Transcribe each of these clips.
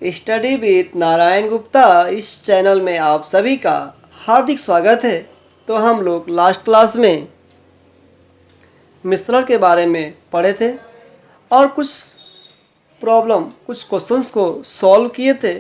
Study with Narayan Gupta इस channel में आप सभी का हार्दिक स्वागत है। तो हम लोग लास्ट क्लास में मिश्रण के बारे में पढ़े थे और कुछ क्वेश्चंस को सॉल्व किए थे।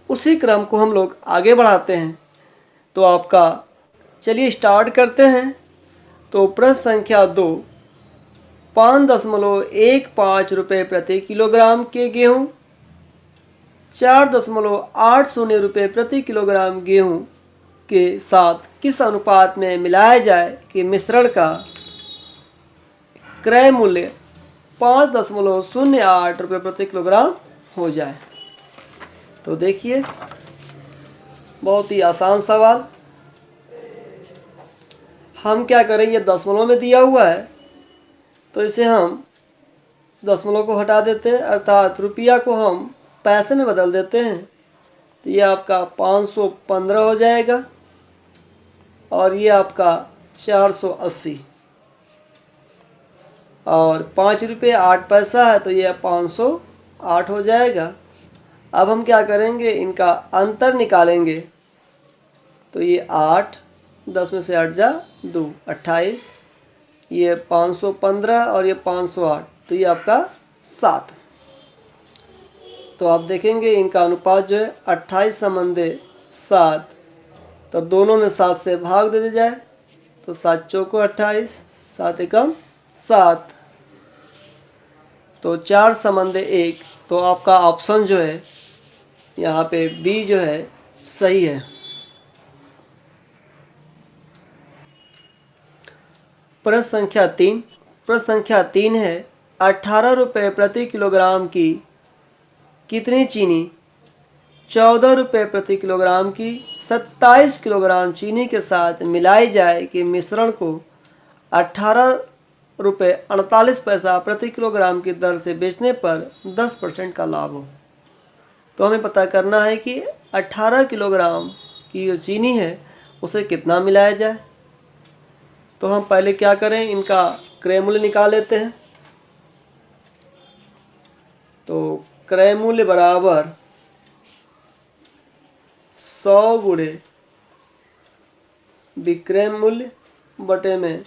उसी क्रम को हम लोग आगे बढ़ाते हैं। तो आपका चलिए स्टार्ट करते हैं। तो प्रश्न संख्या 2, 5.15 रुपये प्रति किलोग्राम के गेहूँ 4.80 रुपये प्रति किलोग्राम गेहूँ के साथ किस अनुपात में मिलाया जाए कि मिश्रण का क्रय मूल्य 5.08 रुपये प्रति किलोग्राम हो जाए। तो देखिए, बहुत ही आसान सवाल। हम क्या करें, ये दशमलव में दिया हुआ है तो इसे हम दशमलव को हटा देते हैं, अर्थात रुपया को हम पैसे में बदल देते हैं। तो ये आपका 515 हो जाएगा और ये आपका 480 और 5 रुपये 8 पैसा है तो ये 508 हो जाएगा। अब हम क्या करेंगे, इनका अंतर निकालेंगे। तो ये 8, 10 में से 8 जा 2, 28, ये 515 और ये 508, तो ये आपका 7। तो आप देखेंगे इनका अनुपात जो है 28:7, तो दोनों में 7 से भाग दे दिया जाए तो 7 चौको 28, 7 एकम 7, तो 4:1। तो आपका ऑप्शन जो है यहाँ पे बी जो है सही है। प्रश्न संख्या 3 है 18 रुपये प्रति किलोग्राम की कितनी चीनी 14 रुपये प्रति किलोग्राम की 27 किलोग्राम चीनी के साथ मिलाई जाए कि मिश्रण को 18 रुपये 48 पैसा प्रति किलोग्राम की दर से बेचने पर 10% का लाभ हो। तो हमें पता करना है कि 18 किलोग्राम की जो चीनी है उसे कितना मिलाया जाए। तो हम पहले क्या करें, इनका क्रय मूल्य निकाल लेते हैं। तो क्रय मूल्य बराबर 100 गुणे विक्रय मूल्य बटे में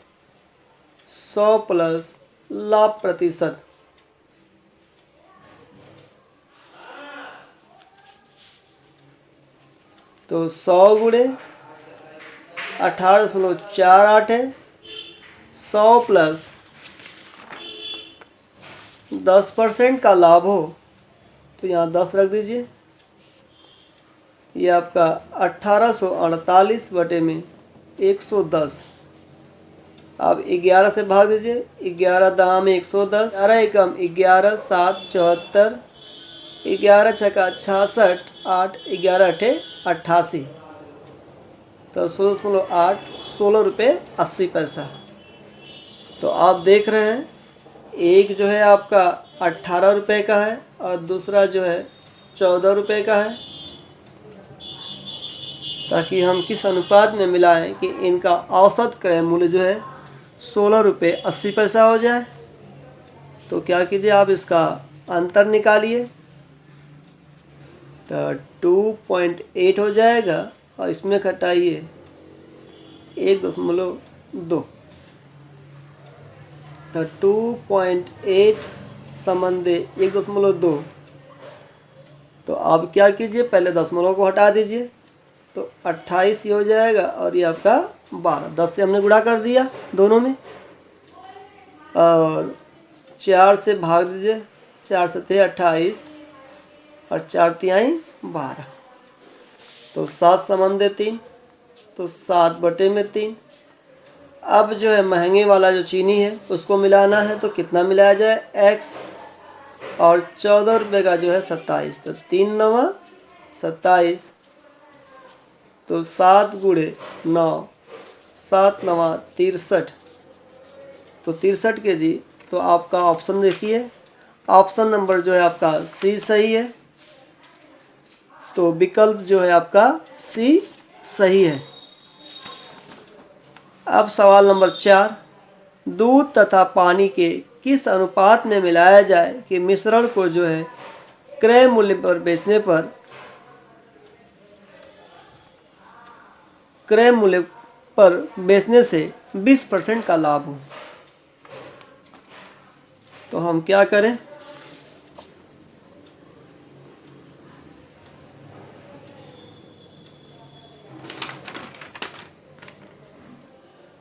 100 प्लस लाभ प्रतिशत। तो 100 गुणे 18.48 है, 100 प्लस 10% का लाभ हो तो यहाँ 10 रख दीजिए। ये आपका 1848 बटे में 110। अब 11 से भाग दीजिए, 11 दाम 110, 11 एकम 11, 7 74, 11 छक्का 66, 8 11 अठे 88, तो 16.8, 16 रुपये 80 पैसा। तो आप देख रहे हैं एक जो है आपका 18 रुपये का है और दूसरा जो है 14 रुपये का है, ताकि हम किस अनुपात में मिलाएं कि इनका औसत क्रय मूल्य जो है 16 रुपये 80 पैसा हो जाए। तो क्या कीजिए, आप इसका अंतर निकालिए। तो 2.8 हो जाएगा और इसमें घटाइए 1.2, तो 2.8 संबंधे 1.2। तो अब क्या कीजिए, पहले दशमलव को हटा दीजिए तो 28 हो जाएगा और ये आपका 12, 10 से हमने गुणा कर दिया दोनों में और 4 से भाग दीजिए, 4 से 28 और 4 तिहाई 12, तो 7 संबंधे 3, तो 7 बटे में 3। अब जो है महंगे वाला जो चीनी है उसको मिलाना है, तो कितना मिलाया जाए, x और 14 रुपये का जो है 27, तो 3 9 27, तो 7 गुणे 9, 7 9 63, तो 63 के जी। तो आपका ऑप्शन देखिए, ऑप्शन नंबर जो है आपका सी सही है। तो विकल्प जो है आपका सी सही है। अब सवाल नंबर 4, दूध तथा पानी के किस अनुपात में मिलाया जाए कि मिश्रण को जो है क्रय मूल्य पर बेचने पर क्रय मूल्य पर बेचने से 20% का लाभ हो, तो हम क्या करें?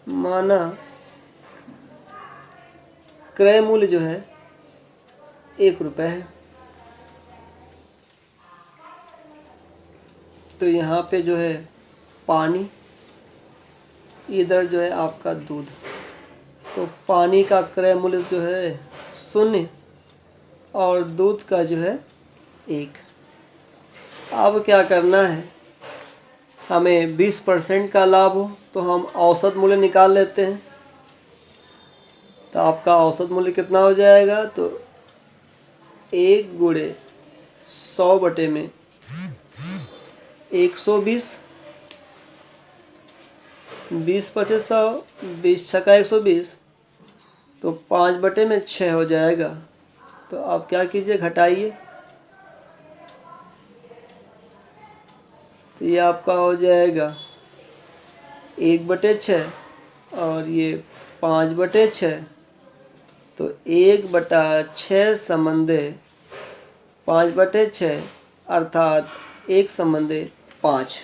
माना क्रय मूल्य जो है 1 रुपये है, तो यहाँ पे जो है पानी, इधर जो है आपका दूध, तो पानी का क्रय मूल्य जो है 0 और दूध का जो है 1। अब क्या करना है, हमें 20% का लाभ हो तो हम औसत मूल्य निकाल लेते हैं। तो आपका औसत मूल्य कितना हो जाएगा? तो 1 गुणे 100 बटे में 120, 20 पचे 100, 20 छक्का 120, तो 5 बटे में 6 हो जाएगा। तो आप क्या कीजिए, घटाइए, तो ये आपका हो जाएगा 1 बटे 6 और ये 5 बटे 6, तो 1 बटा 6 संबंधे 5 बटे 6 अर्थात 1 संबंधे 5।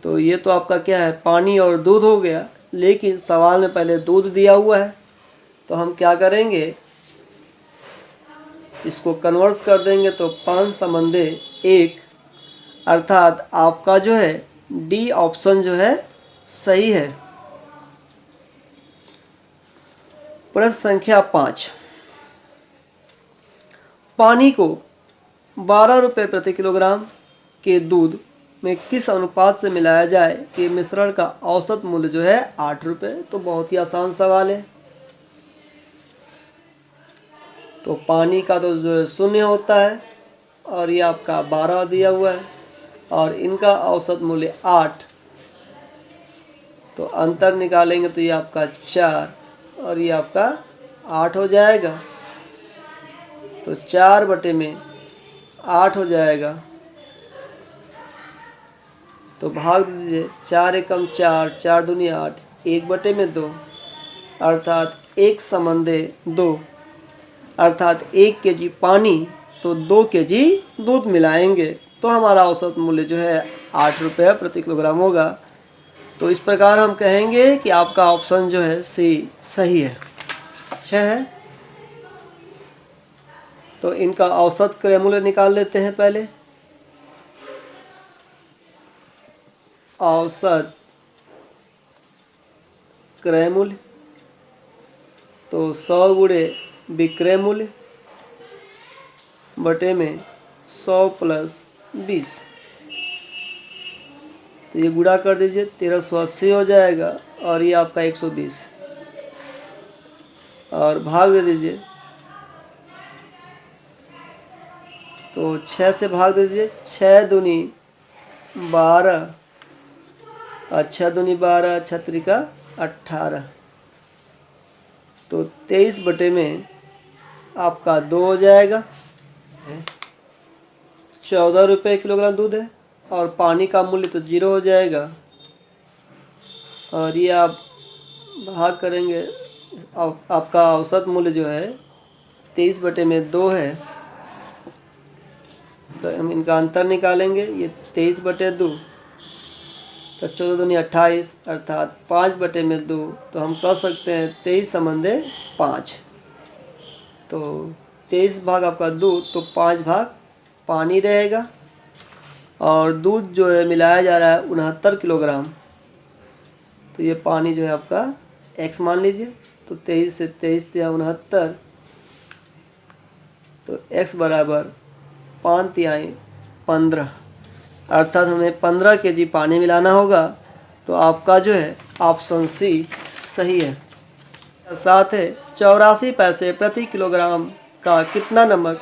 तो ये तो आपका क्या है, पानी और दूध हो गया, लेकिन सवाल में पहले दूध दिया हुआ है, तो हम क्या करेंगे, इसको कन्वर्स कर देंगे, तो 5 संबंधे 1 अर्थात आपका जो है डी ऑप्शन जो है सही है। प्रश्न संख्या 5, पानी को 12 रुपये प्रति किलोग्राम के दूध में किस अनुपात से मिलाया जाए कि मिश्रण का औसत मूल्य जो है 8 रुपये? तो बहुत ही आसान सवाल है। तो पानी का तो जो है 0 होता है और ये आपका 12 दिया हुआ है और इनका औसत मूल्य 8, तो अंतर निकालेंगे तो ये आपका 4 और ये आपका 8 हो जाएगा। तो 4 बटे में 8 हो जाएगा, तो भाग दीजिए, 4 एकम 4, 4 दूनी 8, 1 बटे में 2 अर्थात 1 संबंधे 2 अर्थात 1 केजी पानी तो 2 केजी दूध मिलाएंगे, तो हमारा औसत मूल्य जो है 8 रुपये प्रति किलोग्राम होगा। तो इस प्रकार हम कहेंगे कि आपका ऑप्शन जो है सी सही है। अच्छा है, तो इनका औसत क्रय मूल्य निकाल लेते हैं पहले। औसत क्रय मूल्य, तो 100 गुणे विक्रय मूल्य बटे में 100 प्लस 20, तो ये गुणा कर दीजिए, 1380 हो जाएगा और ये आपका 120 और भाग दे दीजिए, तो 6 से भाग दे दीजिए, 6 दूनी 12 और 6 दूनी 12, 6 त्रिका 18, तो 23 बटे में आपका 2 हो जाएगा। 14 रुपये किलोग्राम दूध है और पानी का मूल्य तो 0 हो जाएगा और ये आप भाग करेंगे, आपका औसत मूल्य जो है 23 बटे में 2 है, तो हम इनका अंतर निकालेंगे, ये 23 बटे 2, तो 14 दूनी 28 अर्थात 5 बटे में 2, तो हम कह सकते हैं 23 संबंधे 5, तो 23 भाग आपका दूध, तो 5 भाग पानी रहेगा और दूध जो है मिलाया जा रहा है 69 किलोग्राम, तो ये पानी जो है आपका x मान लीजिए, तो 23 से 23 या 69, तो x बराबर 5 तिहाई 15 अर्थात हमें 15 केजी पानी मिलाना होगा, तो आपका जो है ऑप्शन सी सही है। साथ है 84 पैसे प्रति किलोग्राम का कितना नमक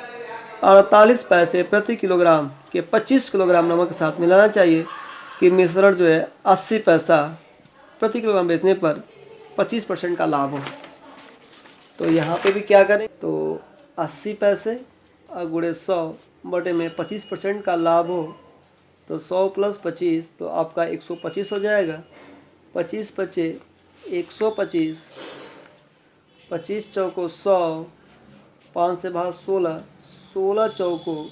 48 पैसे प्रति किलोग्राम के 25 किलोग्राम नमक के साथ मिलाना चाहिए कि मिश्रण जो है 80 पैसा प्रति किलोग्राम बेचने पर 25% का लाभ हो। तो यहाँ पे भी क्या करें, तो 80 पैसे और गुणे 100 बटे में 25% का लाभ हो तो 100 प्लस 25 तो आपका 125 हो जाएगा। 25 पचे 125, 25 चौको 100, 5 से भाग 16, 16 चौको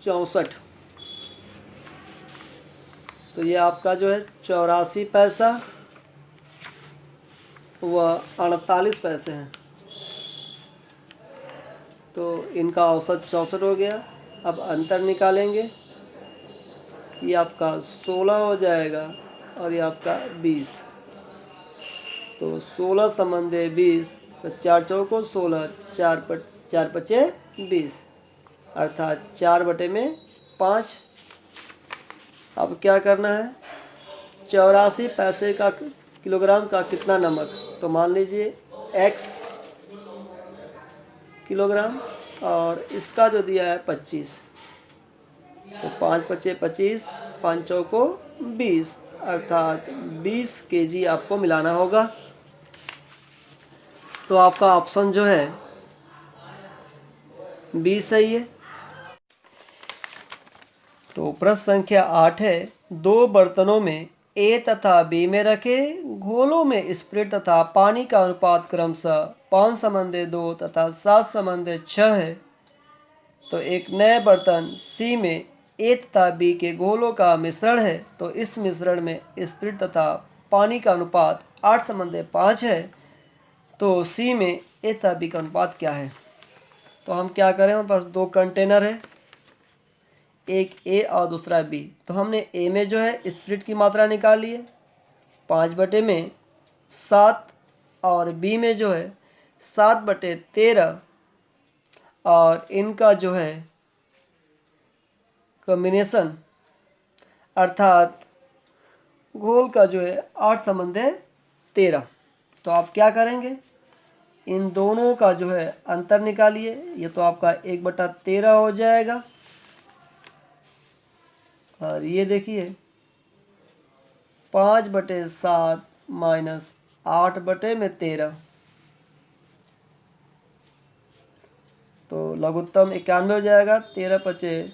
64, तो ये आपका जो है 84 पैसा व 48 पैसे हैं। तो इनका औसत 64 हो गया। अब अंतर निकालेंगे, ये आपका 16 हो जाएगा और ये आपका 20। तो 16 संबंधे 20, तो 4 चौको 16, 4 पचे 20, अर्थात 4 बटे में 5। अब क्या करना है, 84 पैसे का किलोग्राम का कितना नमक, तो मान लीजिए x किलोग्राम और इसका जो दिया है 25, तो 5 पचे 25, 5 चौको 20, अर्थात 20 kg आपको मिलाना होगा। तो आपका ऑप्शन जो है 20 सही है। तो प्रश्न संख्या 8 है, 2 बर्तनों में ए तथा बी में रखे घोलों में स्प्रिट तथा पानी का अनुपात क्रमशः 5:2 तथा 7:6 है। तो एक नए बर्तन सी में ए तथा बी के घोलों का मिश्रण है, तो इस मिश्रण में स्प्रिट तथा पानी का अनुपात 8:5 है। तो सी में ए तथा बी का अनुपात क्या है। तो हम क्या करें, हमारे पास 2 कंटेनर है, एक ए और दूसरा बी। तो हमने ए में जो है स्प्रिट की मात्रा निकाली है 5/7 और बी में जो है 7/13 और इनका जो है कॉम्बिनेशन अर्थात घोल का जो है 8:13। तो आप क्या करेंगे, इन दोनों का जो है अंतर निकालिए। ये तो आपका 1/13 हो जाएगा और ये देखिए 5/7 माइनस 8/13, तो लघुत्तम 91 हो जाएगा। 13 पचे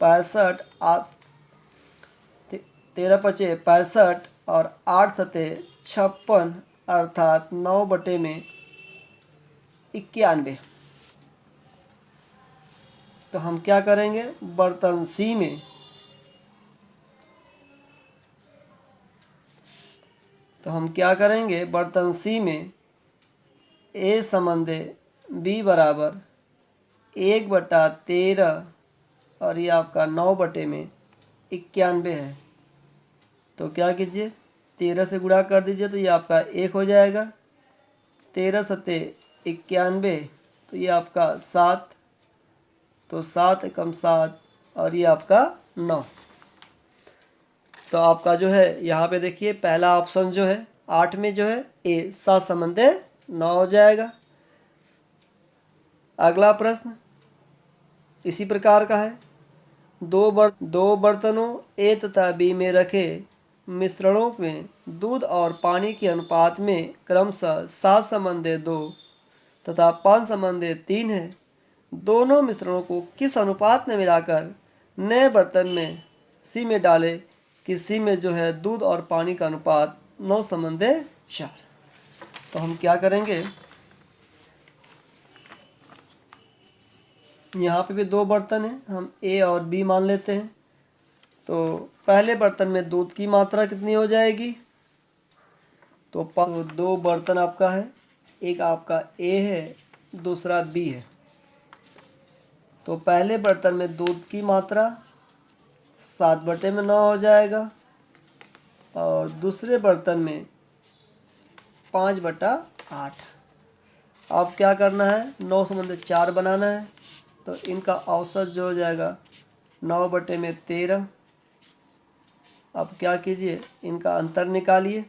65, 13 पचे 65 और 8 सते 56, अर्थात 9/91। तो हम क्या करेंगे, बर्तन सी में बर्तन सी में ए संबंधे बी बराबर 1/13 और ये आपका 9/91 है। तो क्या कीजिए, 13 से गुणा कर दीजिए, तो ये आपका 1 हो जाएगा। 13 सते 91, तो ये आपका 7, तो 7 एकम 7 और ये आपका 9। तो आपका जो है यहाँ पे देखिए पहला ऑप्शन जो है 8 में जो है ए 7/9 हो जाएगा। अगला प्रश्न इसी प्रकार का है, दो बर्तनों ए तथा बी में रखे मिश्रणों में दूध और पानी के अनुपात में क्रमशः 7:2 तथा 5:3 है। दोनों मिश्रणों को किस अनुपात में मिलाकर नए बर्तन में सी में डालें कि सी में जो है दूध और पानी का अनुपात 9:4। तो हम क्या करेंगे, यहाँ पे भी 2 बर्तन हैं, हम ए और बी मान लेते हैं। तो पहले बर्तन में दूध की मात्रा कितनी हो जाएगी, तो 2 बर्तन आपका है, एक आपका ए है दूसरा बी है। तो पहले बर्तन में दूध की मात्रा 7/9 हो जाएगा और दूसरे बर्तन में 5/8। अब क्या करना है, 9:4 बनाना है। तो इनका औसत जो हो जाएगा 9/13। अब क्या कीजिए, इनका अंतर निकालिए।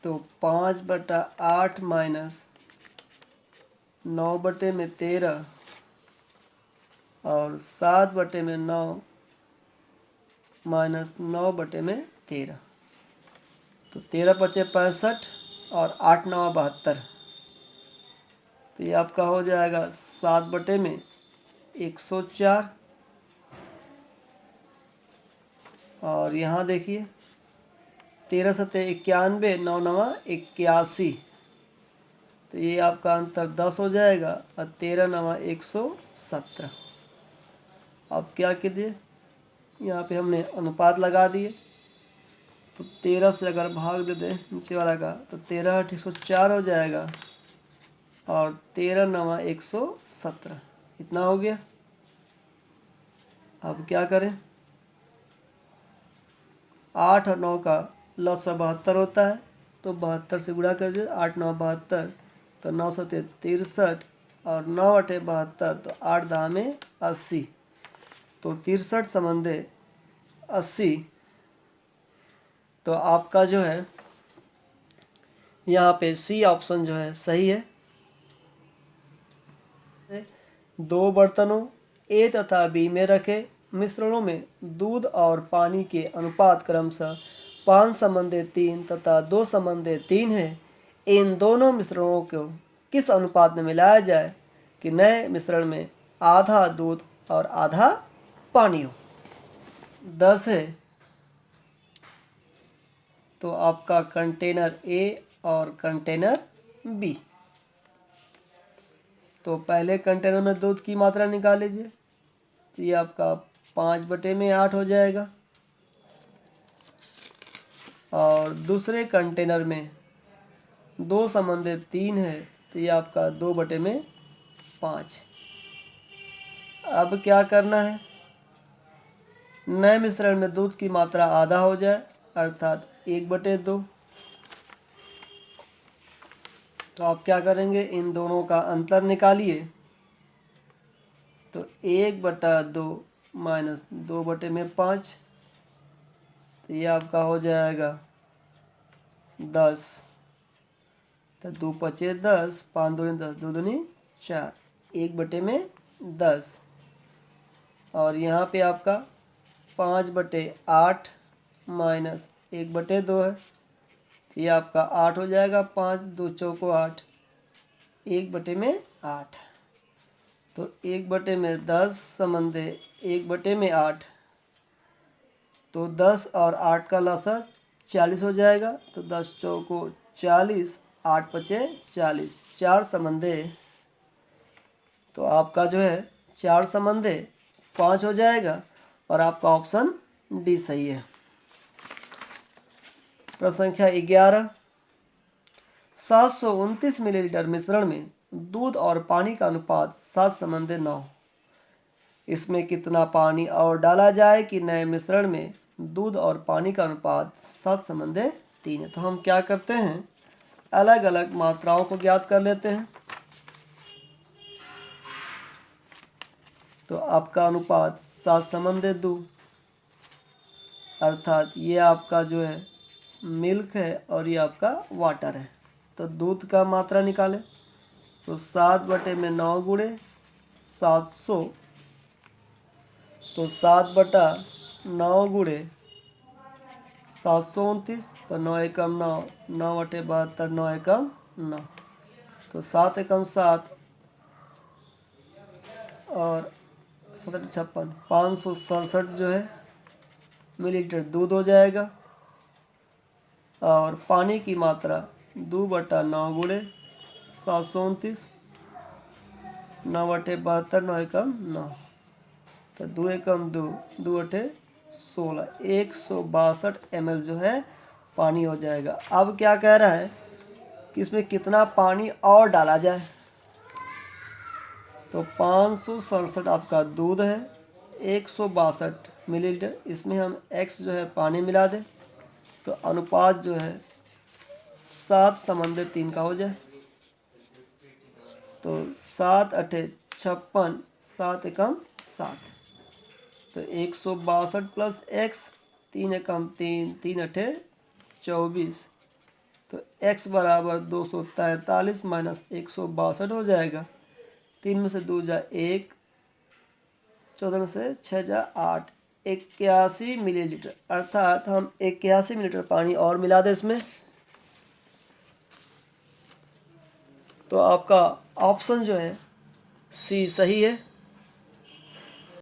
तो 5/8 माइनस 9/13 और 7/9 माइनस 9/13, तो 13 पचे 65 और 8 9 72, तो ये आपका हो जाएगा 7/104। और यहाँ देखिए 13×91, 9×9=81। तो ये आपका अंतर 10 हो जाएगा और 13×9=117। अब क्या कीजिए, यहाँ पे हमने अनुपात लगा दिए। तो 13 से अगर भाग दे दें नीचे वाला का तो 13×8=104 हो जाएगा और 13×9=117 इतना हो गया। अब क्या करें, 8 और 9 का लसा 72 होता है, तो 72 से गुणा कर दीजिए। 8×9=72, तो 9×7=63 और 9×8=72, तो 8×10=80। तो 63 = 80। तो आपका जो है यहाँ पे सी ऑप्शन जो है सही है। 2 बर्तनों ए तथा बी में रखे मिश्रणों में दूध और पानी के अनुपात क्रमशः 5:3 तथा 2:3 है। इन दोनों मिश्रणों को किस अनुपात में मिलाया जाए कि नए मिश्रण में आधा दूध और आधा पानी हो। 10 है तो आपका कंटेनर ए और कंटेनर बी। तो पहले कंटेनर में दूध की मात्रा निकाल लीजिए। तो ये आपका 5/8 हो जाएगा। और दूसरे कंटेनर में 2:3 है, तो ये आपका 2/5। अब क्या करना है, नए मिश्रण में दूध की मात्रा आधा हो जाए अर्थात 1/2। तो आप क्या करेंगे, इन दोनों का अंतर निकालिए। तो 1/2 माइनस 2/5, तो ये आपका हो जाएगा 10। तो 2×5 = 10, 5×2 = 10, 2×2 = 4, 1/10। और यहाँ पे आपका 5/8 माइनस 1/2 है, तो ये आपका 8 हो जाएगा। 5×2 = 8, 1/8। तो 1/10 संबंधे 1/8, तो 10 और 8 का लसा 40 हो जाएगा। तो 10 × 40, 8×5 = 40, 4 संबंधे। तो आपका जो है 4 संबंधे 5 हो जाएगा और आपका ऑप्शन डी सही है। प्रश्न संख्या 11, 729 मिलीलीटर मिश्रण में दूध और पानी का अनुपात 7:9। इसमें कितना पानी और डाला जाए कि नए मिश्रण में दूध और पानी का अनुपात 7:3 है। तो हम क्या करते हैं, अलग अलग मात्राओं को ज्ञात कर लेते हैं। तो आपका अनुपात 7:2 अर्थात ये आपका जो है मिल्क है और ये आपका वाटर है। तो दूध का मात्रा निकालें। तो 7/9 गुणे 700, तो 7/9 गुणे 729, तो 9 एकम 9, 9/72, 9 एकम 9, तो 7 एकम 7 और 7 56, 567 जो है मिलीलीटर दूध हो जाएगा। और पानी की मात्रा 2/9 गुणे 729, 9/72, 9 एकम 9, तो 2 एकम 2, 2/16, 162 ml जो है पानी हो जाएगा। अब क्या कह रहा है कि इसमें कितना पानी और डाला जाए। तो 567 आपका दूध है, 162 मिलीलीटर, इसमें हम x जो है पानी मिला दें तो अनुपात जो है 7:3 का हो जाए। तो 7×8 = 56, 7 एकम 7, तो 162 प्लस x, 3 एकम 3, 3×8 = 24, तो x बराबर 243 माइनस 162 हो जाएगा। 3 में से 2 = 1, 14 में से 6 = 8, 81 मिलीलीटर। अर्थात हम 81 मिलीलीटर पानी और मिला दें इसमें। तो आपका ऑप्शन जो है सी सही है।